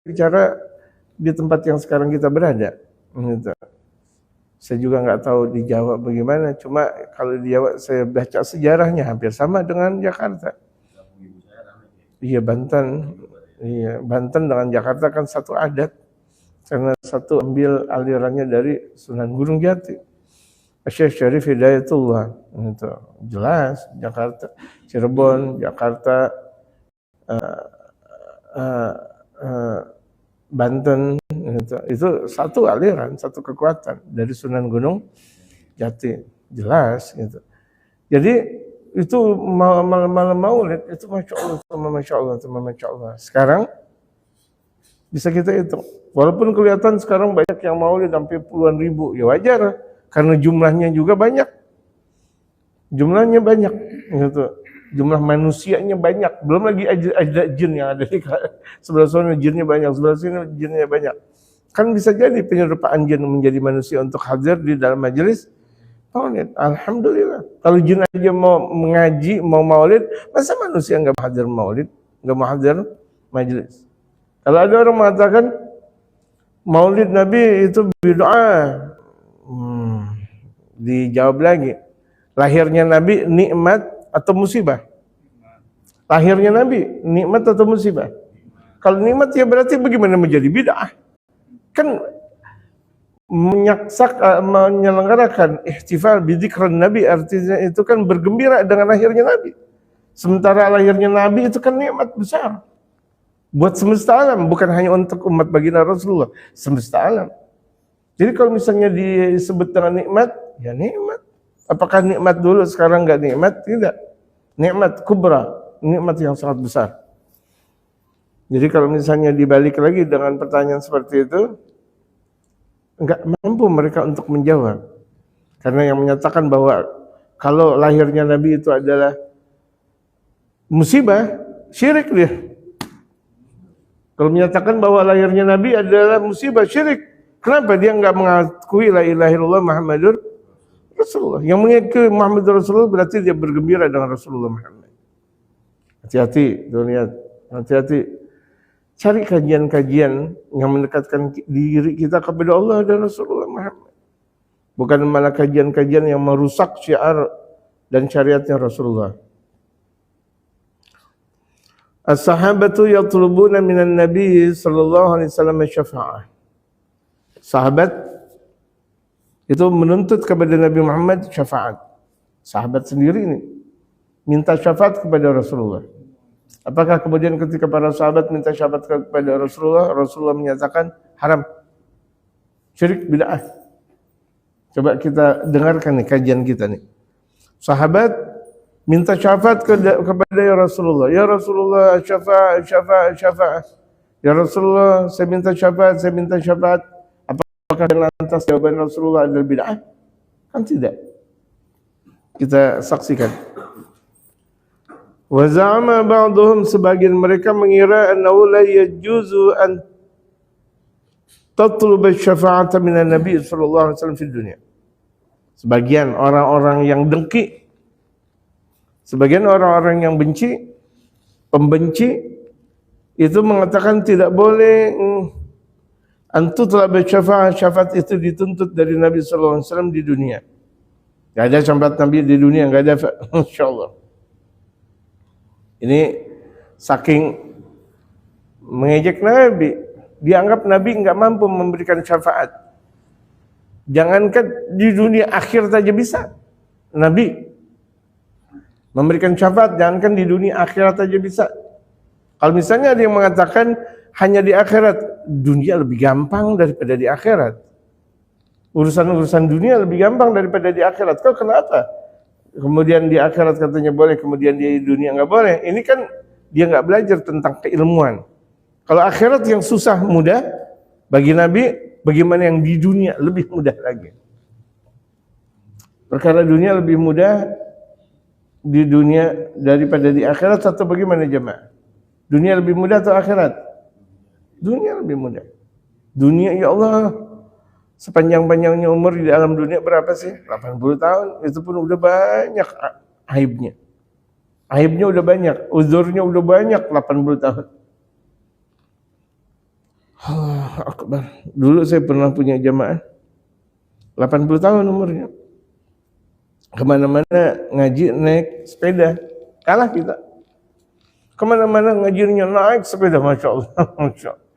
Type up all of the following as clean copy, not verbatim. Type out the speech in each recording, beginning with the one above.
bicara di tempat yang sekarang kita berada. Gitu. Saya juga nggak tahu di Jawa bagaimana, cuma kalau di Jawa saya baca sejarahnya hampir sama dengan Jakarta. Iya, Banten. Iya, Banten dengan Jakarta kan satu adat. Karena satu ambil alirannya dari Sunan Gunung Jati. Syekh Syarif Hidayatullah. Gitu. Jelas Jakarta, Cirebon, Jakarta, Banten, gitu. Itu satu aliran, satu kekuatan dari Sunan Gunung Jati, jelas gitu. Jadi itu malam Maulid itu masya Allah. Sekarang bisa kita hitung. Walaupun kelihatan sekarang banyak yang Maulid sampai puluhan ribu, ya wajar karena jumlahnya juga banyak. Jumlahnya banyak gitu. Jumlah manusianya banyak, belum lagi ada jin yang ada di sebelah sana, jinnya banyak, sebelah sini jinnya banyak. Kan bisa jadi penyerupaan jin menjadi manusia untuk hadir di dalam majelis maulid. Alhamdulillah. Kalau jin aja mau mengaji, mau maulid, masa manusia nggak hadir maulid, nggak mau hadir majelis? Kalau ada orang mengatakan maulid Nabi itu bid'ah, dijawab lagi, lahirnya Nabi nikmat atau musibah? Lahirnya Nabi nikmat atau musibah? Kalau nikmat ya berarti bagaimana menjadi bid'ah? Kan menyelenggarakan ihtifal bidzikran Nabi artinya itu kan bergembira dengan lahirnya Nabi. Sementara lahirnya Nabi itu kan nikmat besar buat semesta alam, bukan hanya untuk umat baginda Rasulullah, semesta alam. Jadi kalau misalnya disebut dengan nikmat, ya nikmat. Apakah nikmat dulu sekarang nggak nikmat? Tidak. Nikmat kubra, nikmat yang sangat besar. Jadi kalau misalnya dibalik lagi dengan pertanyaan seperti itu, enggak mampu mereka untuk menjawab. Karena yang menyatakan bahwa kalau lahirnya Nabi itu adalah musibah, syirik dia. Kalau menyatakan bahwa lahirnya Nabi adalah musibah, syirik. Kenapa dia enggak mengakui la ilaha illallah Muhammadur Rasulullah? Yang mengakui Muhammadur Rasulullah berarti dia bergembira dengan Rasulullah Muhammad. Hati-hati, dunia, hati-hati. Cari kajian-kajian yang mendekatkan diri kita kepada Allah dan Rasulullah Muhammad. Bukan malah kajian-kajian yang merusak syiar dan syariatnya Rasulullah. As-sahabatu yatlubuna minan Nabi sallallahu alaihi wasallam syafa'ah. Sahabat itu menuntut kepada Nabi Muhammad syafaat. Sahabat sendiri ini minta syafaat kepada Rasulullah. Apakah kemudian ketika para sahabat minta syafaat kepada Rasulullah, Rasulullah menyatakan haram, syirik, bid'ah? Coba kita dengarkan nih kajian kita nih. Sahabat minta syafaat kepada ya Rasulullah. Ya Rasulullah, syafaat. Ya Rasulullah, saya minta syafaat. Apakah lantas jawaban Rasulullah adalah bid'ah? Kan tidak. Kita saksikan. Wa za'ama ba'dhum, sebagian mereka mengira annahu la yajuzu an tatlub asy-syafa'ata minan Nabi sallallahu alaihi wasallam di dunia. Sebagian orang-orang yang dengki, sebagian orang-orang yang pembenci itu mengatakan tidak boleh antutlab asy-syafa'ah, syafaat itu dituntut dari Nabi sallallahu alaihi wasallam di dunia. Enggak ada syafaat Nabi di dunia, enggak ada, insyaallah. Ini saking mengejek Nabi, dianggap Nabi enggak mampu memberikan syafaat. Jangankan di dunia, akhir saja bisa Nabi memberikan syafaat, jangankan di dunia, akhirat saja bisa. Kalau misalnya ada yang mengatakan hanya di akhirat, dunia lebih gampang daripada di akhirat. Urusan-urusan dunia lebih gampang daripada di akhirat. Kok kenapa? Kemudian di akhirat katanya boleh, kemudian di dunia nggak boleh. Ini kan dia nggak belajar tentang keilmuan. Kalau akhirat yang susah mudah bagi Nabi, bagaimana yang di dunia lebih mudah lagi? Perkara dunia lebih mudah di dunia daripada di akhirat atau bagaimana jemaah? Dunia lebih mudah atau akhirat? Dunia lebih mudah. Dunia ya Allah, sepanjang-panjangnya umur di dalam dunia berapa sih? 80 tahun. Itu pun udah banyak aibnya. Aibnya udah banyak, uzurnya udah banyak 80 tahun. Akbar. Dulu saya pernah punya jamaah 80 tahun umurnya. Kemana-mana ngaji naik sepeda. Kalah kita. Kemana-mana ngajinya naik sepeda, Masya Allah. Masya Allah.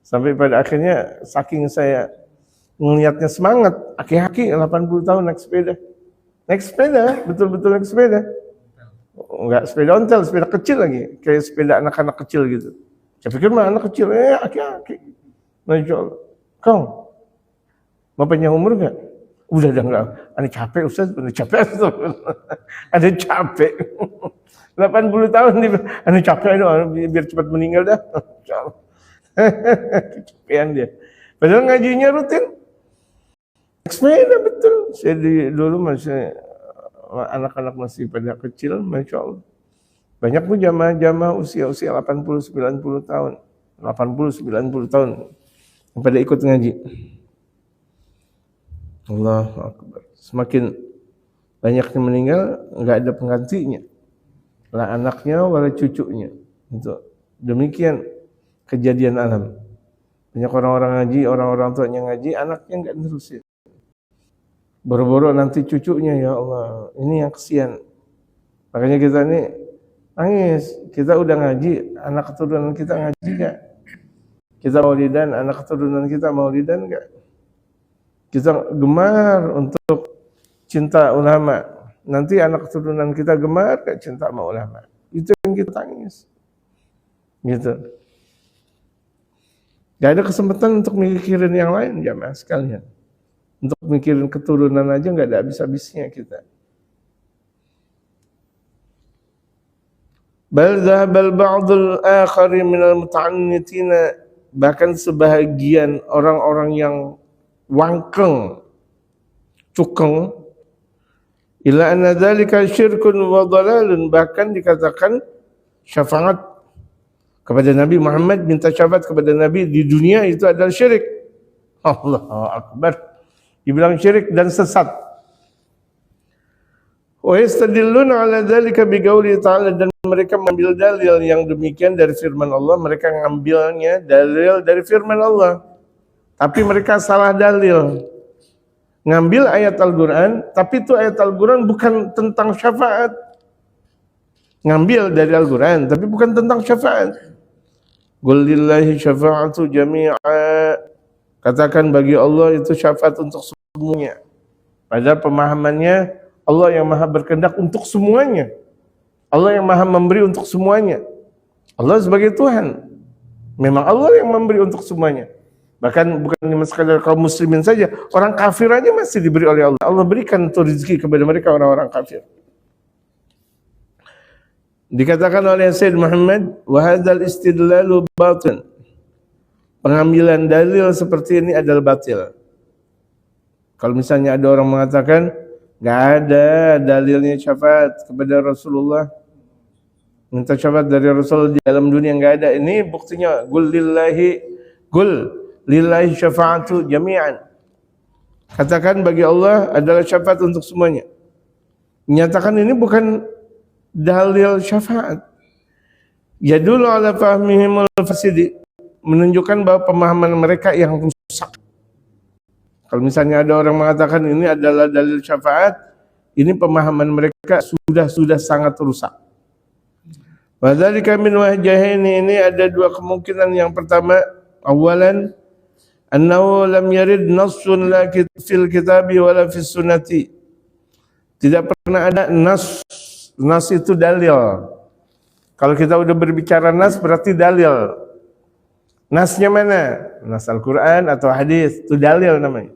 Sampai pada akhirnya saking saya ngelihatnya semangat, aki-aki 80 tahun naik sepeda. Naik sepeda, betul-betul naik sepeda. Enggak sepeda ontel, sepeda kecil lagi. Kayak sepeda anak-anak kecil gitu. Saya pikir mah anak kecil, aki-aki. Masya Allah. Kong, mau panjang umur enggak? Udah enggak. Ada capek Ustaz, udah capek. Ada capek. 80 tahun nih, ada capek biar cepat meninggal dah. Masya Allah. Kecapean dia. Padahal ngajinya rutin. Sepeda betul. Saya dulu masih anak-anak masih pada kecil, Masya Allah. Banyak pun jamaah-jamaah usia-usia 80-90 tahun. 80-90 tahun yang pada ikut ngaji. Allahu Akbar. Semakin banyaknya meninggal, enggak ada penggantinya. Lah anaknya, wala cucunya. Itu demikian kejadian alam. Banyak orang-orang ngaji, orang-orang tuanya ngaji, anaknya enggak nerusin. Boro-boro nanti cucunya, ya Allah, ini yang kesian. Makanya kita ini nangis. Kita udah ngaji, anak keturunan kita ngaji enggak? Kita maulidan, anak keturunan kita maulidan enggak? Kita gemar untuk cinta ulama. Nanti anak keturunan kita gemar enggak cinta sama ulama? Itu yang kita tangis. Gitu. Gak ada kesempatan untuk mikirin yang lain, jamaah sekalian. Untuk mikirin keturunan aja gak ada habis-habisnya kita. Bal dhahbal ba'dul akhari minal muta'annitina, bahkan sebahagian orang-orang yang wangkeng, cukeng, ila anna dzalika syirkun wa dhalalun, bahkan dikatakan syafaat kepada Nabi Muhammad, minta syafaat kepada Nabi di dunia itu adalah syirik. Allahu Akbar. Dibilang syirik dan sesat. Wa yastadilluna ala dzalika biqauli ta'ala, dan mereka mengambil dalil yang demikian dari firman Allah. Mereka ngambilnya dalil dari firman Allah, tapi mereka salah dalil. Ngambil ayat Al-Quran, tapi itu ayat Al-Quran bukan tentang syafaat. Ngambil dari Al-Quran, tapi bukan tentang syafaat. Qul lillahi syafa'atu jami'a, katakan bagi Allah itu syafaat untuk semuanya. Padahal pemahamannya Allah yang maha berkehendak untuk semuanya. Allah yang maha memberi untuk semuanya. Allah sebagai Tuhan, memang Allah yang memberi untuk semuanya. Bahkan bukan cuma sekadar kaum muslimin saja, orang kafir aja masih diberi oleh Allah. Allah berikan itu rezeki kepada mereka orang-orang kafir. Dikatakan oleh Sayyid Muhammad, wa hadzal istidlalu batin, pengambilan dalil seperti ini adalah batil. Kalau misalnya ada orang mengatakan enggak ada dalilnya syafaat kepada Rasulullah, minta syafaat dari Rasul di dalam dunia enggak ada, ini buktinya qul lillahi syafa'atu jami'an, katakan bagi Allah adalah syafaat untuk semuanya. Menyatakan ini bukan dalil syafaat. Yadullu ala fahmihimul fasidi, menunjukkan bahwa pemahaman mereka yang rusak. Kalau misalnya ada orang mengatakan ini adalah dalil syafaat, ini pemahaman mereka sudah sangat rusak. Wa dzalika min wajhaini, ini ada dua kemungkinan. Yang pertama, awalan annahu lam yarid nassun la fil kitabi wala fis sunnati. Tidak pernah ada nas. Nas itu dalil. Kalau kita udah berbicara nas berarti dalil. Nasnya mana? Nas Al-Quran atau hadis, itu dalil namanya.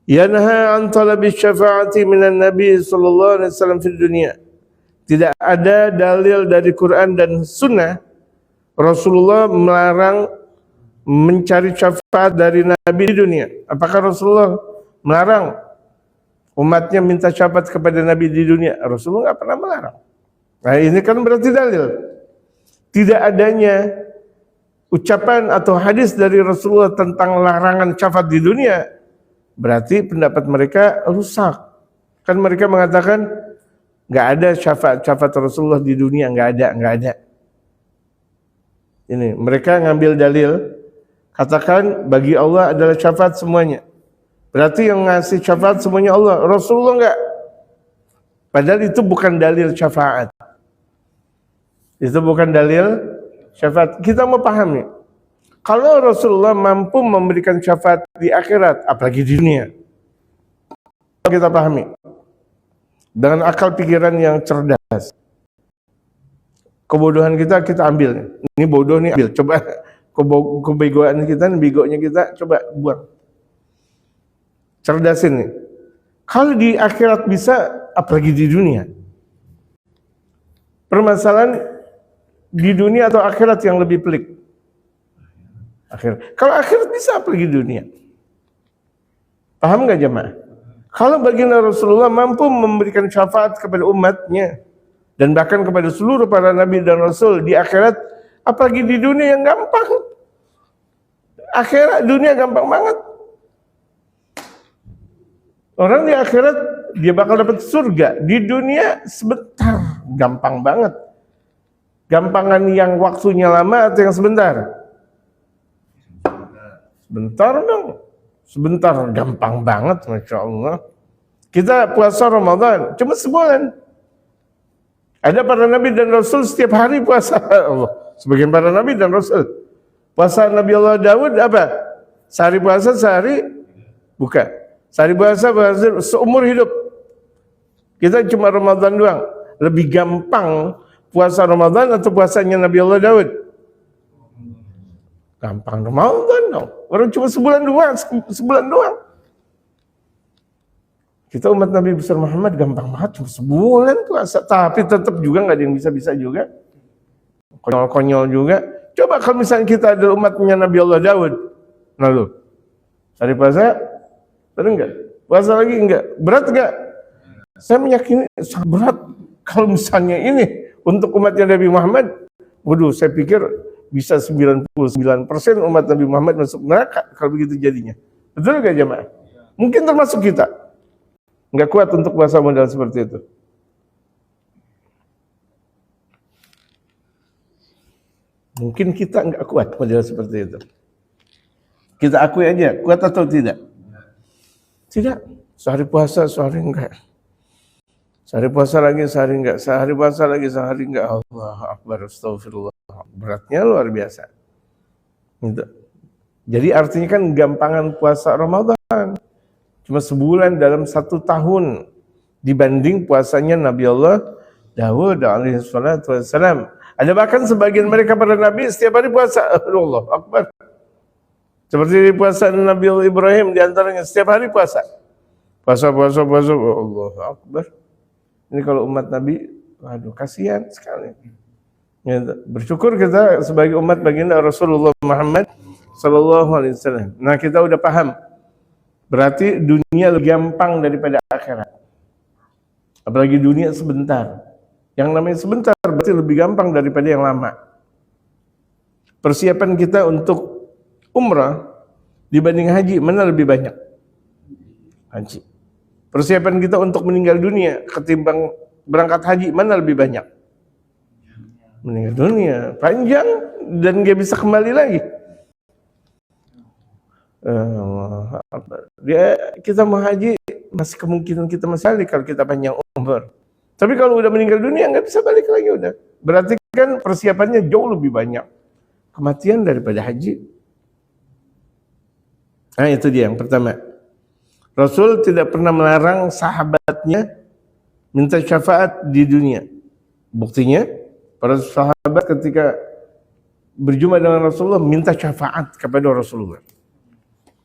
Yanha an talabi syafa'ati minan Nabi sallallahu alaihi wasallam fid dunia. Tidak ada dalil dari Quran dan sunnah Rasulullah melarang mencari syafaat dari Nabi di dunia. Apakah Rasulullah melarang umatnya minta syafaat kepada Nabi di dunia? Rasulullah nggak pernah melarang. Nah ini kan berarti dalil. Tidak adanya ucapan atau hadis dari Rasulullah tentang larangan syafaat di dunia, berarti pendapat mereka rusak. Kan mereka mengatakan nggak ada syafaat Rasulullah di dunia, nggak ada. Ini mereka ngambil dalil, katakan bagi Allah adalah syafaat semuanya. Berarti yang ngasih syafaat semuanya Allah, Rasulullah enggak. Padahal itu bukan dalil syafaat. Itu bukan dalil syafaat. Kita mau pahami. Kalau Rasulullah mampu memberikan syafaat di akhirat, apalagi di dunia. Kita pahami. Dengan akal pikiran yang cerdas. Kebodohan kita ambil. Ini bodoh nih, ambil. Coba kebegoan kita, begonya kita, coba buang. Cerdasin nih. Kalau di akhirat bisa, apalagi di dunia. Permasalahan di dunia atau akhirat yang lebih pelik? Akhirat. Kalau akhirat bisa, apalagi dunia. Paham nggak jemaah? Kalau baginda Rasulullah mampu memberikan syafaat kepada umatnya dan bahkan kepada seluruh para nabi dan rasul di akhirat, apalagi di dunia yang gampang. Akhirat, dunia gampang banget. Orang di akhirat dia bakal dapat surga, di dunia sebentar, gampang banget. Gampangan yang waktunya lama atau yang sebentar? Sebentar dong. Sebentar, gampang banget, Masya Allah. Kita puasa Ramadan, cuma sebulan. Ada para nabi dan rasul setiap hari puasa. Allah. Sebagian para nabi dan rasul. Puasa Nabi Allah Daud apa? Sehari puasa, sehari buka. Sehari puasa seumur hidup. Kita cuma Ramadan doang. Lebih gampang puasa Ramadan atau puasanya Nabi Allah Daud? Gampang Ramadan dong. Orang cuma sebulan doang. Kita umat Nabi besar Muhammad gampang banget, cuma sebulan puasa. Tapi tetap juga nggak ada yang bisa juga. Konyol-konyol juga. Coba kalau misalnya kita adalah umatnya Nabi Allah Daud. Lalu, hari puasa, benar enggak? Puasa lagi enggak? Berat enggak? Saya meyakini sangat berat. Kalau misalnya ini untuk umatnya Nabi Muhammad, waduh, saya pikir bisa 99% umat Nabi Muhammad masuk neraka kalau begitu jadinya. Betul enggak jemaah? Mungkin termasuk kita. Enggak kuat untuk puasa modal seperti itu. Mungkin kita enggak kuat modal seperti itu. Kita akui aja, kuat atau tidak? Tidak. Sehari puasa, sehari enggak. Sehari puasa lagi, sehari enggak. Sehari puasa lagi, sehari enggak. Allah Akbar, astagfirullah. Beratnya luar biasa. Gitu. Jadi artinya kan gampangan puasa Ramadan. Cuma sebulan dalam 1 tahun dibanding puasanya Nabi Allah Daud alaihi salatu wassalam. Ada bahkan sebagian mereka para nabi setiap hari puasa. Allah Akbar. Seperti puasa Nabi Allah Ibrahim diantaranya setiap hari puasa. Puasa. Allah Akbar. Ini kalau umat Nabi, waduh kasihan sekali. Ya, bersyukur kita sebagai umat baginda Rasulullah Muhammad sallallahu alaihi wasallam. Nah, kita udah paham. Berarti dunia lebih gampang daripada akhirat. Apalagi dunia sebentar. Yang namanya sebentar berarti lebih gampang daripada yang lama. Persiapan kita untuk umrah dibanding haji, mana lebih banyak? Haji. Persiapan kita untuk meninggal dunia ketimbang berangkat haji, mana lebih banyak? Meninggal dunia. Panjang dan gak bisa kembali lagi. Kita mau haji masih kemungkinan kita masih balik kalau kita panjang umur. Tapi kalau udah meninggal dunia nggak bisa balik lagi udah. Berarti kan persiapannya jauh lebih banyak kematian daripada haji. Nah itu dia yang pertama. Rasul tidak pernah melarang sahabatnya minta syafaat di dunia. Buktinya para sahabat ketika berjumpa dengan Rasulullah minta syafaat kepada Rasulullah.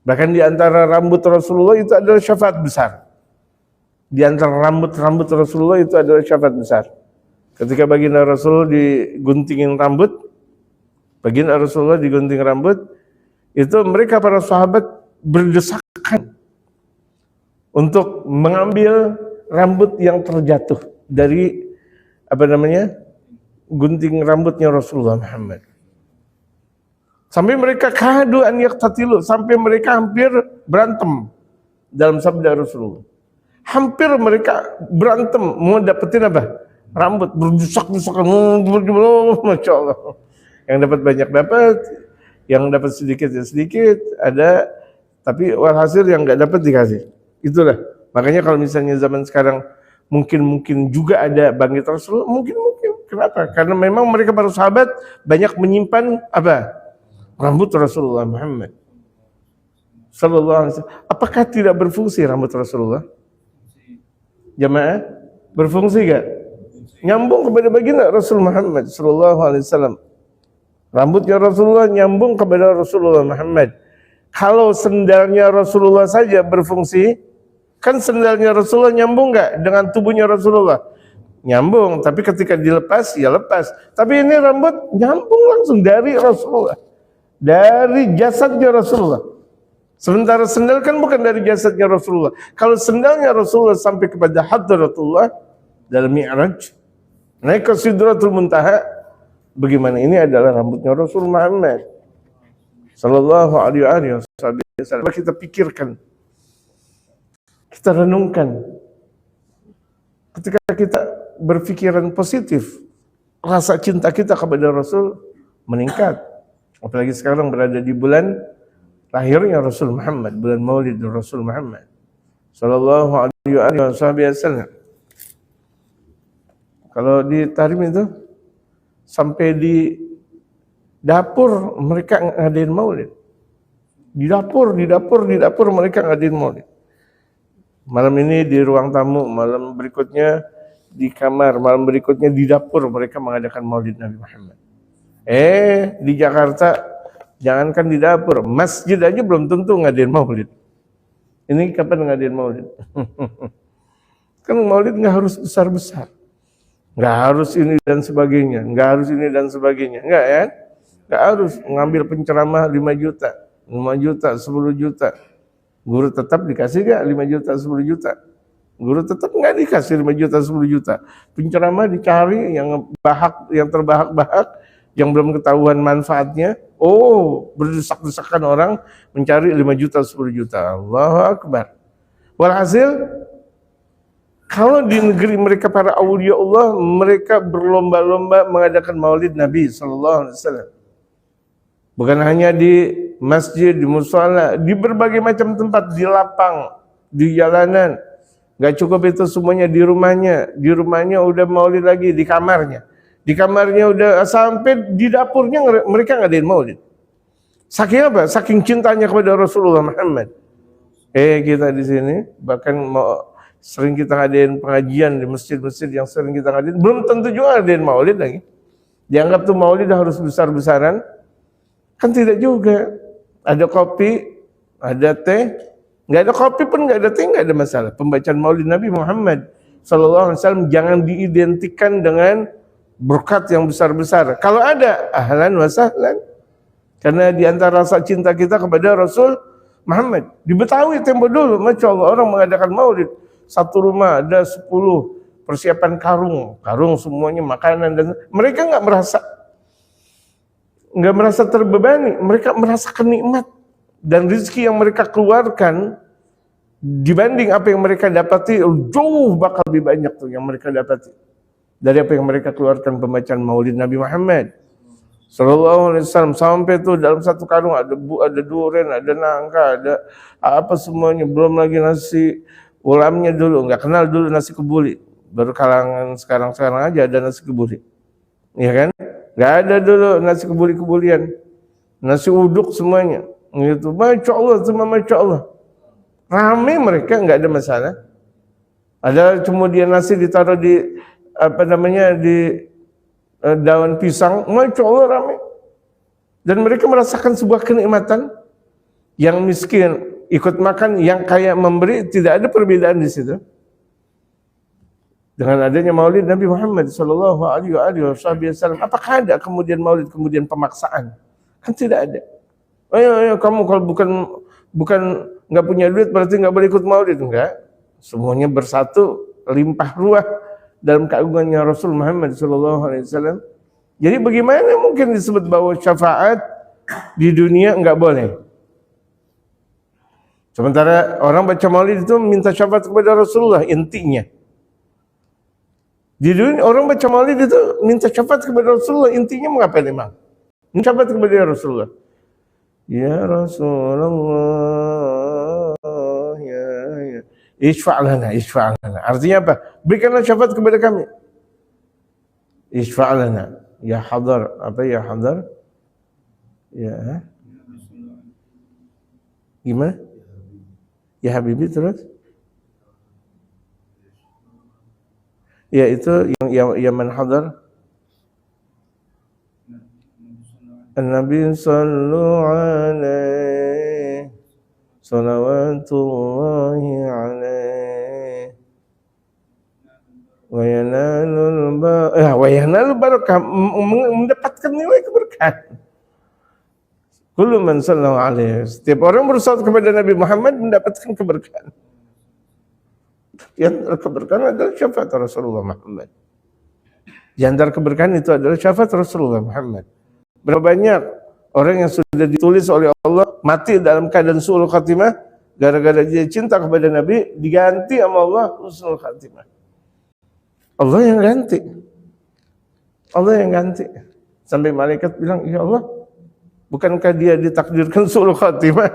Bahkan di antara rambut Rasulullah itu adalah syafaat besar. Di antara rambut Rasulullah itu adalah syafaat besar. Ketika baginda Rasul diguntingin rambut, baginda Rasulullah digunting rambut, itu mereka para sahabat berdesakan untuk mengambil rambut yang terjatuh dari gunting rambutnya Rasulullah Muhammad. Sampai mereka kadu an yaqtatilu, sampai mereka hampir berantem dalam sabda Rasulullah. Hampir mereka berantem mau dapetin apa? Rambut berdesak-desakan. Masya Allah. Yang dapat banyak dapat, yang dapat sedikit ya sedikit, ada, tapi walhasil yang nggak dapat dikasih. Itulah. Makanya kalau misalnya zaman sekarang mungkin juga ada bangkit Rasulullah, mungkin. Kenapa? Karena memang mereka para sahabat banyak menyimpan apa? Rambut Rasulullah Muhammad sallallahu alaihi wasallam. Apakah tidak berfungsi rambut Rasulullah? Jamaah, berfungsi gak? Nyambung kepada baginda Rasul Muhammad sallallahu alaihi wasallam. Rambutnya Rasulullah nyambung kepada Rasulullah Muhammad. Kalau sendalnya Rasulullah saja berfungsi, kan sendalnya Rasulullah nyambung gak dengan tubuhnya Rasulullah? Nyambung, tapi ketika dilepas, ya lepas. Tapi ini rambut nyambung langsung dari Rasulullah, dari jasadnya Rasulullah. Sementara sendal kan bukan dari jasadnya Rasulullah. Kalau sendalnya Rasulullah sampai kepada Hadratullah dalam Mi'raj, naik ke Sidratul Muntaha, bagaimana ini adalah rambutnya Rasul Muhammad sallallahu alaihi wasallam. Kita pikirkan, kita renungkan. Ketika kita berpikiran positif, rasa cinta kita kepada Rasul meningkat. Apalagi sekarang berada di bulan lahirnya Rasul Muhammad, bulan Maulid Rasul Muhammad sallallahu alaihi wasallam. Kalau di Tarim itu sampai di dapur mereka ngadain Maulid. Di dapur mereka ngadain Maulid. Malam ini di ruang tamu, malam berikutnya di kamar, malam berikutnya di dapur mereka mengadakan Maulid Nabi Muhammad. Di Jakarta jangankan di dapur, masjid aja belum tentu ngadain Maulid. Ini kapan ngadain Maulid? Kan Maulid nggak harus besar-besar, nggak harus ini dan sebagainya, nggak ya? Nggak harus ngambil penceramah 5 juta, 10 juta. Guru tetap dikasih gak 5 juta, 10 juta? Guru tetap nggak dikasih 5 juta, 10 juta. Penceramah dicari yang terbahak-bahak, yang belum ketahuan manfaatnya. Berdesak-desakan orang mencari 5 juta, 10 juta. Allahu Akbar. Walhasil, kalau di negeri mereka para awliya Allah, mereka berlomba-lomba mengadakan Maulid Nabi sallallahu alaihi wasallam. Bukan hanya di masjid, di mushola, di berbagai macam tempat, di lapang, di jalanan. Gak cukup itu semuanya di rumahnya. Di rumahnya udah Maulid lagi, di kamarnya. Di kamarnya udah sampai di dapurnya mereka ngadain Maulid. Saking apa? Saking cintanya kepada Rasulullah Muhammad. Kita di sini bahkan sering kita ngadain pengajian di masjid-masjid yang sering kita ngadain, belum tentu juga ngadain Maulid lagi. Dianggap tuh Maulid harus besar-besaran. Kan tidak juga. Ada kopi, ada teh, nggak ada kopi pun nggak ada teh, nggak ada masalah. Pembacaan Maulid Nabi Muhammad sallallahu alaihi wasallam jangan diidentikan dengan berkat yang besar-besar. Kalau ada, ahlan wa sahlan. Karena di antara rasa cinta kita kepada Rasul Muhammad. Di Betawi tempo dulu, Masya Allah, orang mengadakan Maulid. Satu rumah ada 10 persiapan karung semuanya makanan, dan mereka nggak merasa terbebani, mereka merasakan nikmat dan rezeki yang mereka keluarkan dibanding apa yang mereka dapati jauh bakal lebih banyak tuh yang mereka dapati dari apa yang mereka keluarkan pembacaan Maulid Nabi Muhammad sallallahu alaihi wasallam. Sampai tuh dalam satu karung ada durian, ada nangka, ada apa semuanya, belum lagi nasi ulamnya dulu, nggak kenal dulu nasi kebuli, baru kalangan sekarang aja ada nasi kebuli, ya kan? Nggak ada dulu nasi kebuli-kebulian, nasi uduk semuanya, gitu. Masya Allah, cuma Masya Allah. Rame mereka, nggak ada masalah. Ada kemudian nasi ditaruh di di daun pisang, Masya Allah rame. Dan mereka merasakan sebuah kenikmatan. Yang miskin ikut makan, yang kaya memberi, tidak ada perbedaan di situ. Dengan adanya Maulid Nabi Muhammad sallallahu alaihi wasallam, apakah ada kemudian Maulid kemudian pemaksaan? Kan tidak ada. Ayo kamu kalau bukan nggak punya duit berarti nggak boleh ikut Maulid, enggak. Semuanya bersatu limpah ruah dalam keagungannya Rasul Muhammad sallallahu alaihi wasallam. Jadi bagaimana mungkin disebut bahwa syafaat di dunia enggak boleh? Sementara orang baca Maulid itu minta syafaat kepada Rasulullah intinya. Di dunia orang baca Maulid itu minta syafaat kepada Rasulullah, intinya mengapa memang? Syafaat kepada Rasulullah. Ya Rasulullah, ya. Isfa'lana. Artinya apa? Berikanlah syafaat kepada kami. Isfa'lana. Ya hadar. Apa ya hadar? Ya. Gimana? Ya Habibi terus? Ya itu yang man hadar. An-Nabi sallu alaihi salawatullahi alaihi wa yanalul barakah, mendapatkan nilai keberkahan. Kullu man sallallahu alaihi, setiap orang bersalawat kepada Nabi Muhammad mendapatkan keberkahan. Yang keberkahan adalah syafaat Rasulullah Muhammad. Di antara keberkahan itu adalah syafaat Rasulullah Muhammad. Berapa banyak orang yang sudah ditulis oleh Allah mati dalam keadaan su'ul khatimah gara-gara dia cinta kepada Nabi, diganti sama Allah husnul khatimah. Allah yang ganti. Sampai malaikat bilang, ya Allah, bukankah dia ditakdirkan su'ul khatimah?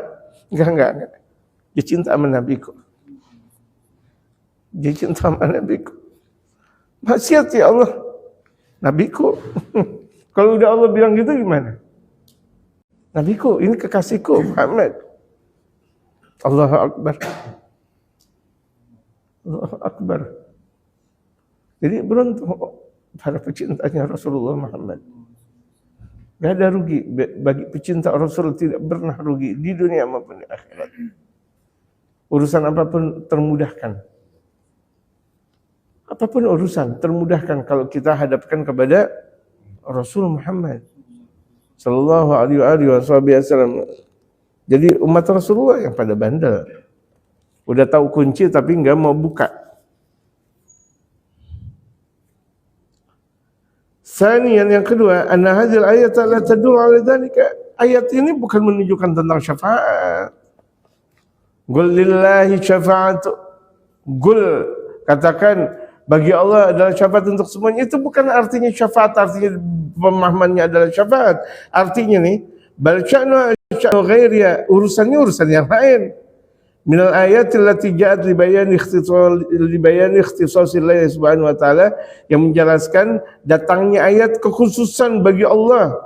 Enggak. Dia cinta sama Nabiku. Maksiat ya Allah, Nabiku. Kalau udah Allah bilang gitu gimana? Nabiku, ini kekasihku Muhammad. Allahu Akbar. Jadi beruntung para pecintanya Rasulullah Muhammad. Gak ada rugi bagi pecinta Rasul, tidak pernah rugi di dunia maupun di akhirat. Urusan apapun termudahkan. Apapun urusan termudahkan kalau kita hadapkan kepada Rasul Muhammad sallallahu alaihi wasallam. Jadi umat Rasulullah yang pada bandel. Udah tahu kunci tapi enggak mau buka. Sanian, yang kedua, anna hadhil ayat la tadullu ala dzalika. Ayat ini bukan menunjukkan tentang syafaat. Qul lillahi syafa'atu. Qul, katakan bagi Allah adalah syafaat untuk semuanya. Itu bukan artinya syafaat, artinya pemahamannya adalah syafaat. Artinya nih, bal sya'nu ghairiya, urusannya urusan yang lain. Minal ayatil lati ja'at li bayani ikhtisasillah subhanahu wa ta'ala, yang menjelaskan datangnya ayat kekhususan bagi Allah.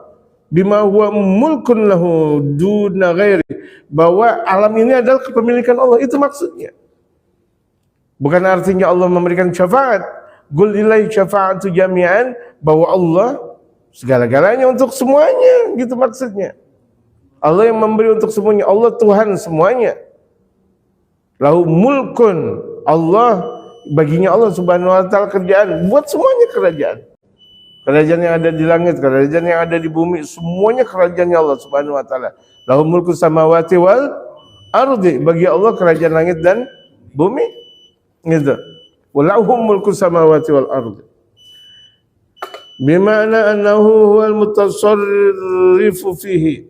Bima huwa mulkun lahu duna ghairi, bahwa alam ini adalah kepemilikan Allah. Itu maksudnya. Bukan artinya Allah memberikan syafaat. Qul lillahi syafa'atu jami'an, bahwa Allah segala-galanya untuk semuanya, gitu maksudnya. Allah yang memberi untuk semuanya, Allah Tuhan semuanya. Lahu mulkun, Allah baginya Allah subhanahu wa ta'ala kerjaan, buat semuanya kerajaan. Kerajaan yang ada di langit, kerajaan yang ada di bumi, semuanya kerajaannya Allah subhanahu wa ta'ala. Lahu mulku samawati wal ardi, bagi Allah kerajaan langit dan bumi. Gitu. Walahum mulku samawati wal ardi. Bimana annahu huwal mutasarrifu fihi.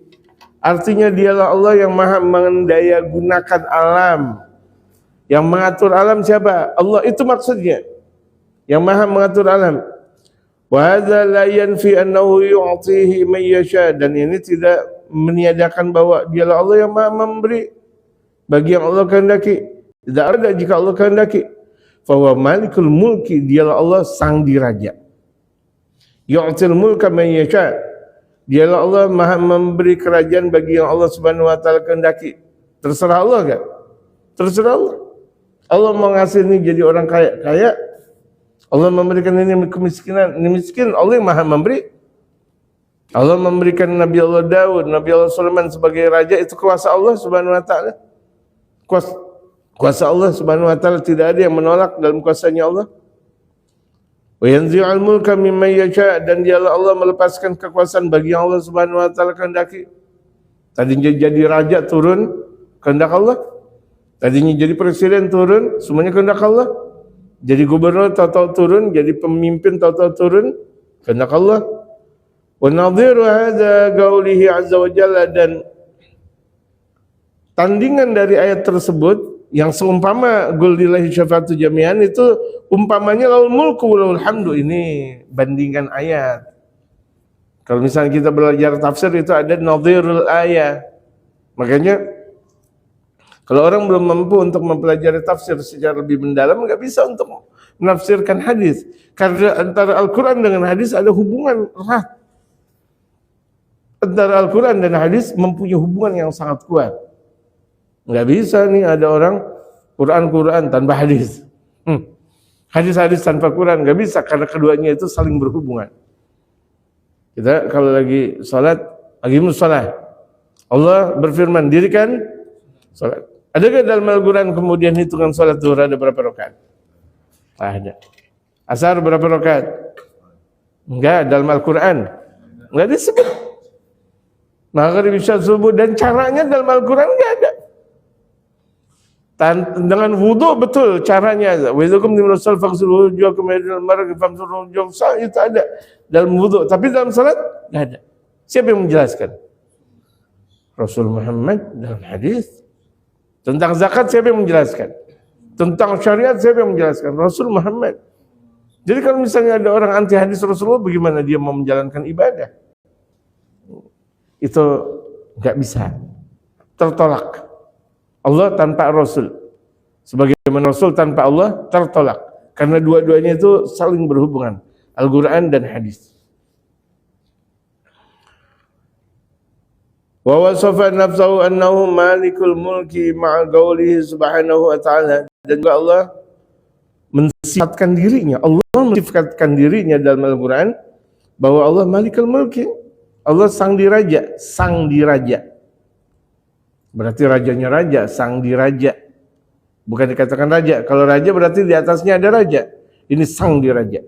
Artinya dialah Allah yang maha mengendaya gunakan alam. Yang mengatur alam siapa? Allah, itu maksudnya. Yang maha mengatur alam. Wa hadza la yanfi annahu yu'tihi man yasha, dan ini tidak meniadakan bahwa dialah Allah yang maha memberi bagi yang Allah kehendaki. Tidak ada jika Allah kehendaki. Fa huwa malikul mulki, dialah Allah sang diraja. Yu'til mulka man yasha, dialah Allah maha memberi kerajaan bagi yang Allah subhanahu wa ta'ala kehendaki. Terserah Allah kan? Terserah Allah. Allah mau ngasih ini jadi orang kaya. Allah memberikan ini kemiskinan, ini miskin. Allah yang maha memberi. Allah memberikan Nabi Allah Daud, Nabi Allah Sulaiman sebagai raja, itu kuasa Allah subhanahu wa ta'ala. Kuasa Allah subhanahu wa ta'ala, tidak ada yang menolak dalam kuasanya Allah. Wa yanzi'ul mulka mimman yasha, dan dialah Allah melepaskan kekuasaan bagi yang Allah subhanahu wa ta'ala kehendaki. Tadinya jadi raja turun, kehendak Allah. Tadinya jadi presiden turun, semuanya kehendak Allah. Jadi gubernur tahu-tahu turun, jadi pemimpin tahu-tahu turun, kehendak Allah. Wa nadhiru hadza qaulihi azza wa jalla, dan tandingan dari ayat tersebut yang seumpama qul lillahi syafa'atu jami'an, itu umpamanya lahul mulku wa lahul hamdu. Ini bandingan ayat. Kalau misalnya kita belajar tafsir itu ada nadhirul ayah. Makanya kalau orang belum mampu untuk mempelajari tafsir secara lebih mendalam, nggak bisa untuk menafsirkan hadis. Karena antara Al-Quran dengan hadis ada hubungan erat. Antara Al-Quran dan hadis mempunyai hubungan yang sangat kuat. Nggak bisa nih ada orang Quran tanpa hadis. Hadis-hadis tanpa Quran, nggak bisa karena keduanya itu saling berhubungan. Kita kalau lagi sholat, aqimus sholat, Allah berfirman, dirikan sholat. Adakah dalam Al-Quran kemudian hitungan sholat zuhur ada berapa rakaat? Ada. Asar berapa rakaat? Enggak, dalam Al-Quran enggak disebut. Maghrib, isya, subuh, dan caranya dalam Al-Quran enggak ada. Dengan wudu betul caranya. Wa'idukum dimrasul faghsilu wujuhakum ila al-marafiq famsahu wujuhakum, itu ada dalam wudu, tapi dalam salat enggak ada. Siapa yang menjelaskan? Rasul Muhammad dalam hadis. Tentang zakat siapa yang menjelaskan? Tentang syariat siapa yang menjelaskan? Rasul Muhammad. Jadi kalau misalnya ada orang anti hadis Rasulullah, bagaimana dia mau menjalankan ibadah? Itu enggak bisa. Tertolak. Allah tanpa Rasul, sebagaimana Rasul tanpa Allah tertolak, karena dua-duanya itu saling berhubungan, Al-Quran dan hadis. Wa wasafa nafsahu annahu malikul mulki ma'a qawlihi subhanahu wa ta'ala, dan juga Allah mensifatkan dirinya, dalam Al-Quran bahwa Allah malikul mulki, Allah sang diraja, berarti rajanya raja, sang diraja. Bukan dikatakan raja. Kalau raja berarti di atasnya ada raja. Ini sang diraja.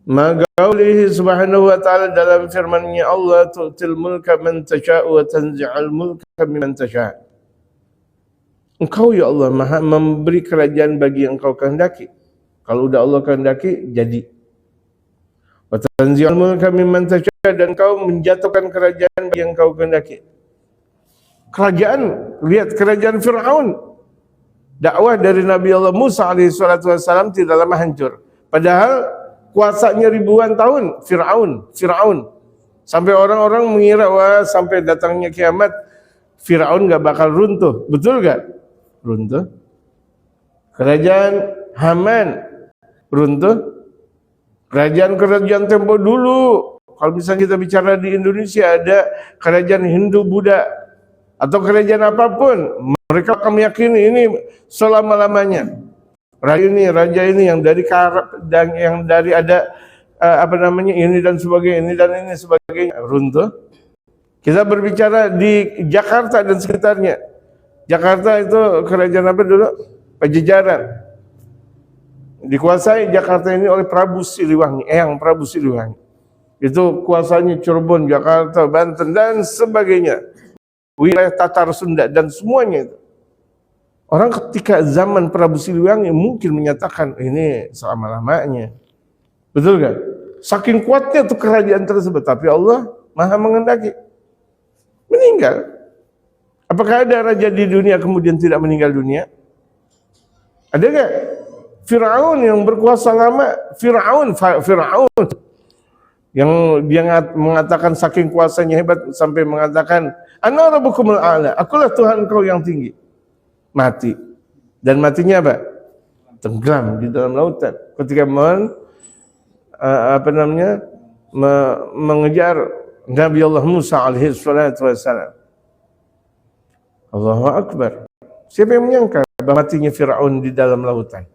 Magaulihi subhanahu wa ta'ala dalam firman-Nya, Allah tu'til mulka man tasha'u wa tanzi'al mulka mimman tasha'. Engkau ya Allah Maha memberi kerajaan bagi yang Engkau kehendaki. Kalau udah Allah kehendaki, jadi. Wa tanzi'al mulka mimman tasha', dan Kau menjatuhkan kerajaan yang Kau kehendaki. Kerajaan, lihat kerajaan Fir'aun. Dakwah dari Nabi Allah Musa alaihi salatu wassalam tidak lama hancur. Padahal kuasanya ribuan tahun Fir'aun. Sampai orang-orang mengira wah sampai datangnya kiamat Fir'aun gak bakal runtuh. Betul gak? Runtuh. Kerajaan Haman runtuh. Kerajaan tempo dulu, kalau misalnya kita bicara di Indonesia, ada kerajaan Hindu Buddha atau kerajaan apapun, mereka akan meyakini ini selama-lamanya. Raja ini yang dari Arab dan yang dari ada ini dan sebagainya, runtuh. Kita berbicara di Jakarta dan sekitarnya. Jakarta itu kerajaan apa dulu? Pajajaran. Dikuasai Jakarta ini oleh Prabu Siliwangi, Eyang Prabu Siliwangi. Itu kuasanya Cirebon, Jakarta, Banten dan sebagainya. Wilayah Tatar, Sunda dan semuanya itu. Orang ketika zaman Prabu Siliwangi mungkin menyatakan ini selama-lamanya. Betul kan? Saking kuatnya tuh kerajaan tersebut, tapi Allah Maha menghendaki meninggal. Apakah ada raja di dunia kemudian tidak meninggal dunia? Ada enggak? Fir'aun yang berkuasa lama, Fir'aun yang dia mengatakan saking kuasanya hebat sampai mengatakan ana rabbukumul a'la, akulah Tuhan kau yang tinggi. Mati. Dan matinya apa? Tenggelam di dalam lautan ketika mengejar Nabi Allah Musa alaihi salatu wassalam. Allahu Akbar. Siapa yang menyangka bahwa matinya Fir'aun di dalam lautan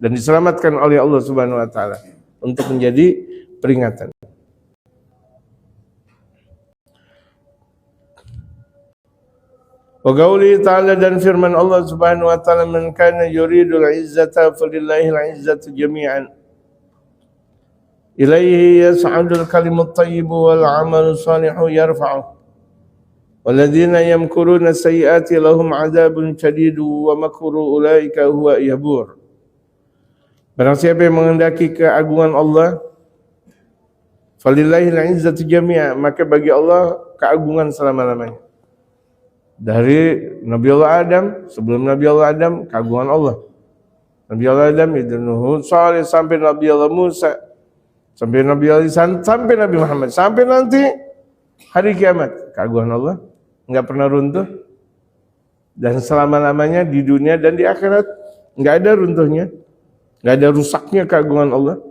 dan diselamatkan oleh Allah Subhanahu wa taala untuk menjadi peringatan. Wa qauli ta'ala, dan firman Allah Subhanahu wa taala, man kana yuridul izzata falillahil izzatu jami'an ilaihi yas'adul kalimut thayyibu wal 'amalu shalihu yarfa'u walladzina yamkuruna sayyi'ati lahum 'adzabun shadidu wa makru ulaika huwa yabur. Barang siapa yang menghendaki keagungan Allah, falillahil izzatu jami'a, maka bagi Allah keagungan selama-lamanya. Dari Nabi Allah Adam, sebelum Nabi Allah Adam, keagungan Allah. Nabi Allah Adam, itu Nuh, Saleh, sampai Nabi Allah Musa, sampai Nabi Allah Isan, sampai Nabi Muhammad, sampai nanti hari kiamat. Keagungan Allah nggak pernah runtuh, dan selama-lamanya di dunia dan di akhirat nggak ada runtuhnya, nggak ada rusaknya keagungan Allah.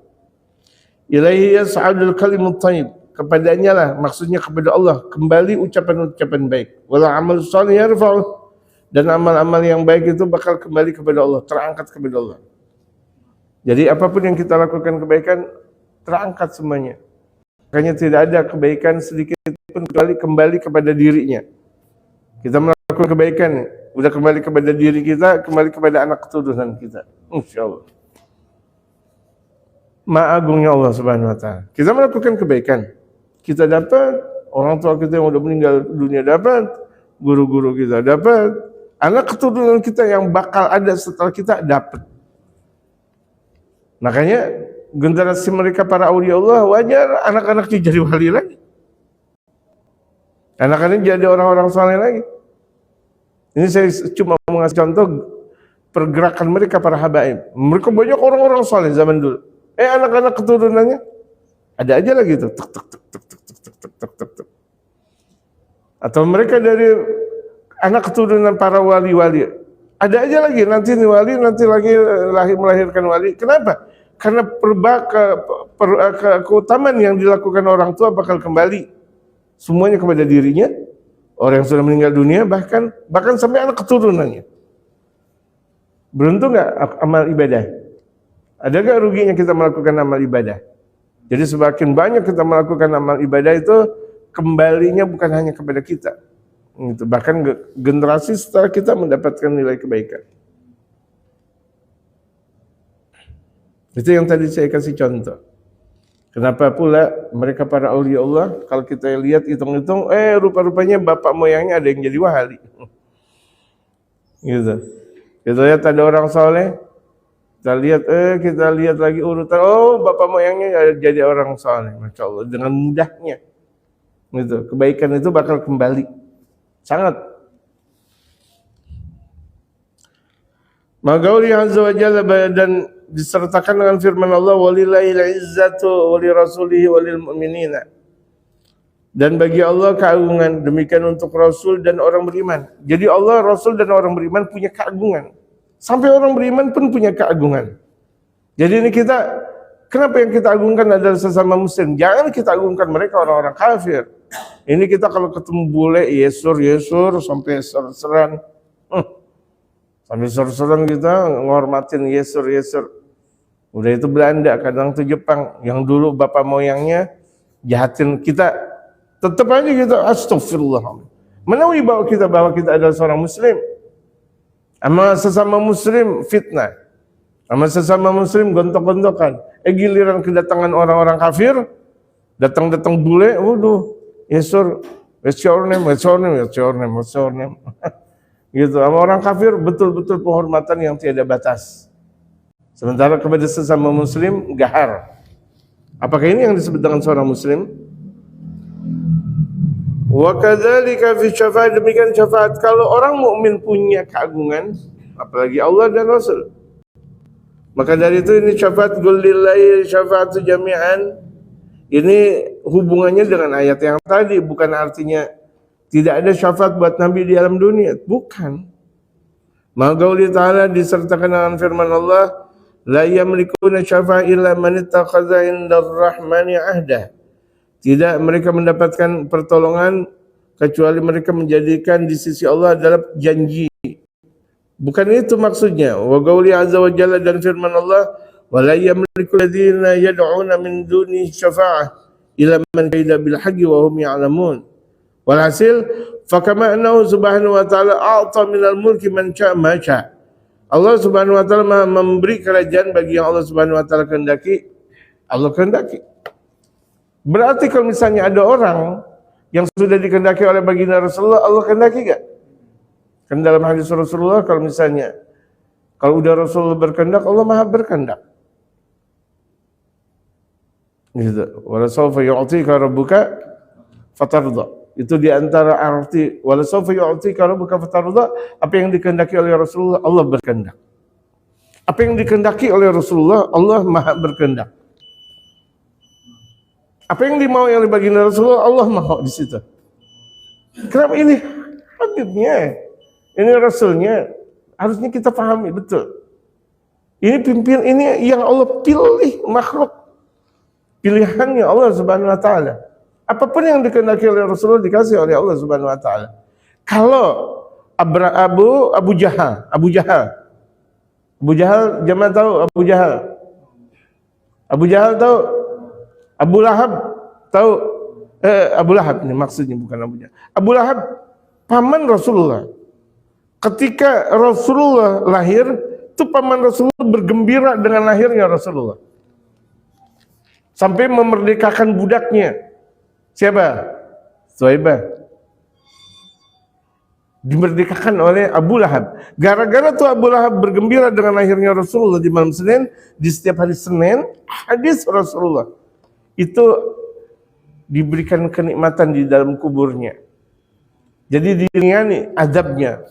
Ilaihi yas'adul kalimut thayyib, kepadanya lah, maksudnya kepada Allah kembali ucapan-ucapan baik. Wala amal shalih yarfa'u, dan amal-amal yang baik itu bakal kembali kepada Allah, terangkat kepada Allah. Jadi apapun yang kita lakukan kebaikan terangkat semuanya. Makanya tidak ada kebaikan sedikit pun kecuali kembali kepada dirinya. Kita melakukan kebaikan, udah kembali kepada diri kita, kembali kepada anak keturunan kita. Insyaallah. Maha agungnya Allah Subhanahu wa taala. Kita melakukan kebaikan, kita dapat, orang tua kita yang udah meninggal dunia dapat, guru-guru kita dapat, anak keturunan kita yang bakal ada setelah kita dapat. Makanya generasi mereka para aulia Allah wajar anak-anaknya jadi wali lagi. Anak-anaknya jadi orang-orang saleh lagi. Ini saya cuma mengasih contoh pergerakan mereka para habaib. Mereka banyak orang-orang saleh zaman dulu. Anak-anak keturunannya ada aja lagi tuh. Tuk, tuk, tuk, tuk, tuk, tuk, tuk, tuk, tuk, tuk. Atau mereka dari anak keturunan para wali-wali. Ada aja lagi, nanti nih wali, nanti lagi melahirkan wali. Kenapa? Karena keutamaan yang dilakukan orang tua bakal kembali semuanya kepada dirinya, orang yang sudah meninggal dunia, bahkan sampai anak keturunannya. Beruntung nggak amal ibadah? Ada nggak ruginya kita melakukan amal ibadah? Jadi semakin banyak kita melakukan amal ibadah itu kembalinya bukan hanya kepada kita, gitu. Bahkan generasi setelah kita mendapatkan nilai kebaikan. Itu yang tadi saya kasih contoh. Kenapa pula mereka para aulia Allah, kalau kita lihat hitung-hitung, rupa-rupanya bapak moyangnya ada yang jadi wali. Gitu. Kita lihat ada orang soleh, kita lihat lagi urutan, bapak moyangnya jadi orang soleh, masya Allah, dengan mudahnya. Gitu. Kebaikan itu bakal kembali, sangat. Magauli azza wa jalla, dan disertakan dengan firman Allah, walillahil izzatu wali rasulihi walil mu'minina, dan bagi Allah keagungan, demikian untuk Rasul dan orang beriman. Jadi Allah, Rasul dan orang beriman punya keagungan, sampai orang beriman pun punya keagungan. Jadi ini kita, kenapa yang kita agungkan adalah sesama muslim, jangan kita agungkan mereka orang-orang kafir. Ini kita kalau ketemu bule yesur sampai ser-seran, sampai ser-seran kita ngormatin yesur. Udah itu Belanda, kadang itu Jepang, yang dulu bapak moyangnya jahatin kita, tetap aja kita astagfirullah. Mana wibawa kita bahwa kita adalah seorang muslim. Sama sesama muslim fitnah, sama sesama muslim gontok-gontokan. Giliran kedatangan orang-orang kafir, datang bule, waduh, yesur, what's your name? Gitu, sama orang kafir betul-betul penghormatan yang tiada batas. Sementara kepada sesama muslim gahar. Apakah ini yang disebut dengan seorang muslim? Wa kadzalika fi syafaat, demikian syafaat. Kalau orang mukmin punya keagungan, apalagi Allah dan Rasul. Maka dari itu ini syafaat lillahi syafaatu jami'an. Ini hubungannya dengan ayat yang tadi, bukan artinya tidak ada syafaat buat Nabi di alam dunia, bukan. Maka Allah Ta'ala disertakan dengan firman Allah, la yamlikuna syafa'a illa man ittakhadha 'indar rahmani 'ahda. Tidak mereka mendapatkan pertolongan kecuali mereka menjadikan di sisi Allah adalah janji. Bukan itu maksudnya. Wa qauli azza wa jalla, dan firman Allah, wa la yamliku alladziina yad'una min duni syafa'ah illa man kaida bil haqqi wa hum ya'lamun. Walhasil fakama annahu subhanahu wa ta'ala a'ta minal mulki man syaa ma syaa. Allah Subhanahu wa taala memberi kerajaan bagi yang Allah Subhanahu wa taala kehendaki, Allah kehendaki. Berarti kalau misalnya ada orang yang sudah dikehendaki oleh baginda Rasulullah, Allah kehendaki enggak? Kan dalam hadis Rasulullah, kalau misalnya kalau udah Rasulullah berkehendak, Allah Maha berkehendak. Gitu. Wala sawfa yu'tika rabbuka fatardha. Itu di antara arti wala sawfa yu'tika rabbuka fatardha, apa yang dikehendaki oleh Rasulullah, Allah berkehendak. Apa yang dikehendaki oleh Rasulullah, Allah Maha berkehendak. Apa yang dimau oleh baginda Rasulullah, Allah mau di situ. Kenapa ini Habibnya, ini Rasulnya, harusnya kita pahami betul. Ini pimpin, ini yang Allah pilih makhluk, pilihannya Allah Subhanahu Wa Taala. Apapun yang dikehendaki oleh Rasulullah dikasih oleh Allah Subhanahu Wa Taala. Kalau Abu Jahal, jamaah tahu Abu Jahal? Abu Jahal tahu? Abu Lahab tahu? Abu Lahab ini maksudnya, bukan Abu Jahal. Abu Lahab paman Rasulullah. Ketika Rasulullah lahir, itu paman Rasulullah bergembira dengan lahirnya Rasulullah. Sampai memerdekakan budaknya. Siapa? Suhaibah. Dimerdekakan oleh Abu Lahab. Gara-gara tuh Abu Lahab bergembira dengan lahirnya Rasulullah di malam Senin, di setiap hari Senin, hadis Rasulullah itu diberikan kenikmatan di dalam kuburnya. Jadi diringani azabnya.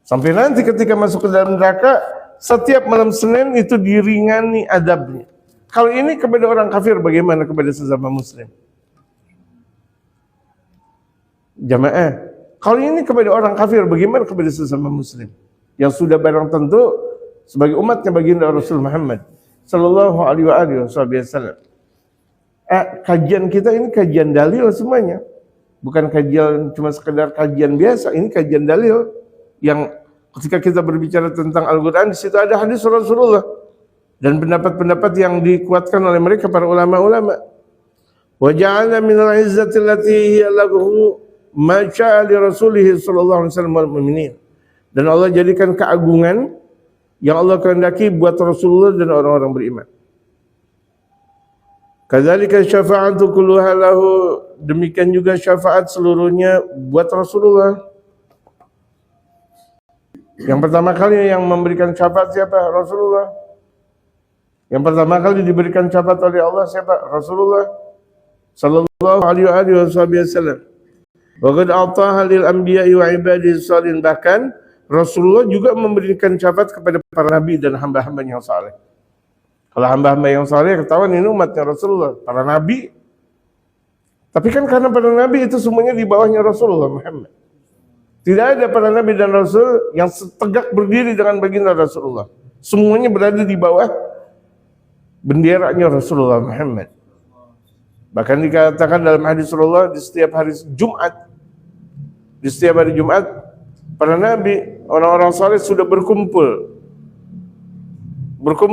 Sampai nanti ketika masuk ke dalam neraka, setiap malam Senin itu diringani azabnya. Kalau ini kepada orang kafir, bagaimana kepada sesama muslim? Jamaah, kalau ini kepada orang kafir, bagaimana kepada sesama muslim? Yang sudah barang tentu sebagai umatnya baginda Rasul Muhammad sallallahu alaihi wasallam. Kajian kita ini kajian dalil semuanya. Bukan kajian cuma sekedar kajian biasa, ini kajian dalil yang ketika kita berbicara tentang Al-Qur'an, di situ ada hadis Rasulullah dan pendapat-pendapat yang dikuatkan oleh mereka para ulama-ulama. Wa ja'alna minal izzati allati hiya lahu ma syaa li rasulih sallallahu alaihi wasallam wal mu'minin. Dan Allah jadikan keagungan yang Allah kehendaki buat Rasulullah dan orang-orang beriman. Kadzalika syafa'atu kulluha lahu, demikian juga syafaat seluruhnya buat Rasulullah. Yang pertama kali yang memberikan syafaat siapa? Rasulullah. Yang pertama kali diberikan syafaat oleh Allah siapa? Rasulullah sallallahu alaihi wasallam. Wa qad a'taha lil anbiya'i wa ibadihi salihin, bahkan Rasulullah juga memberikan syafaat kepada para nabi dan hamba-hamba yang saleh. Kalau hamba-hamba yang saleh ketahuan ini umatnya Rasulullah, para nabi. Tapi kan karena para nabi itu semuanya di bawahnya Rasulullah Muhammad. Tidak ada para nabi dan rasul yang tegak berdiri dengan baginda Rasulullah. Semuanya berada di bawah benderanya Rasulullah Muhammad. Bahkan dikatakan dalam hadis Rasulullah, di setiap hari Jumat, para nabi, orang-orang saleh sudah berkumpul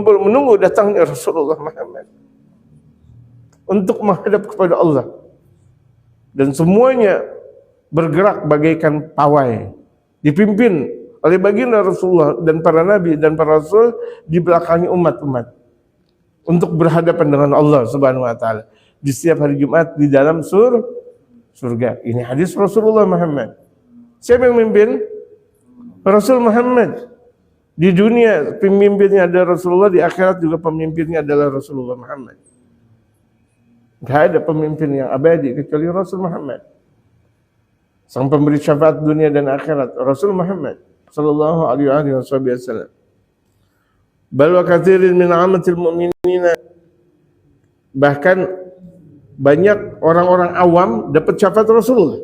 menunggu datangnya Rasulullah Muhammad untuk menghadap kepada Allah, dan semuanya bergerak bagaikan pawai, dipimpin oleh baginda Rasulullah dan para nabi dan para rasul di belakangnya umat-umat untuk berhadapan dengan Allah Subhanahu wa taala di setiap hari Jumat di dalam surga. Ini hadis Rasulullah Muhammad. Siapa yang memimpin? Rasul Muhammad. Di dunia pemimpinnya ada Rasulullah, di akhirat juga pemimpinnya adalah Rasulullah Muhammad. Tidak ada pemimpin yang abadi kecuali Rasul Muhammad. Sang pemberi syafaat dunia dan akhirat, Rasul Muhammad sallallahu alaihi wasallam. Bal wa katsirin min amatil mu'minina, bahkan banyak orang-orang awam dapat syafaat Rasulullah.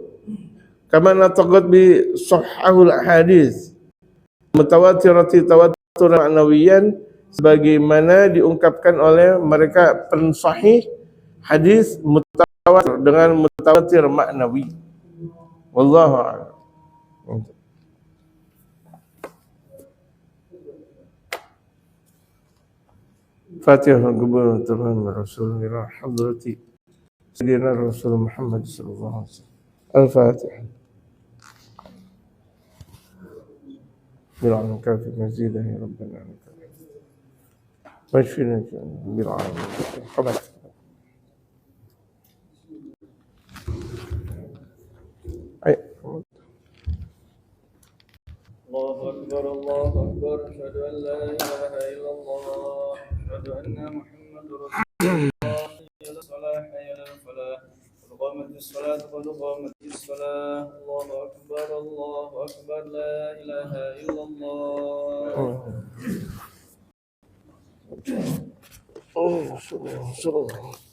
Kama nataqad bi sahhahul hadis mutawatirati tawatur ma'nawiyan, sebagaimana diungkapkan oleh mereka pensahih hadis mutawatir dengan mutawatir maknawi. Wallahu a'lam. Fatihah gubernur Tuhan Rasulullah hadrati Sayyidina Rasul Muhammad sallallahu alaihi wasallam. Al-Fatihah. بالعلم كافي مزيدا يا ربنا واشفنا بالعلم خبر. الله أكبر الله أكبر، أشهد أن لا إله إلا الله، أشهد أن محمد رسول الله، حي على الصلاة حي على الفلاح، قد قامت الصلاة قد قامت الصلاة، الله أكبر لا إله إلا الله. Oh, sudah.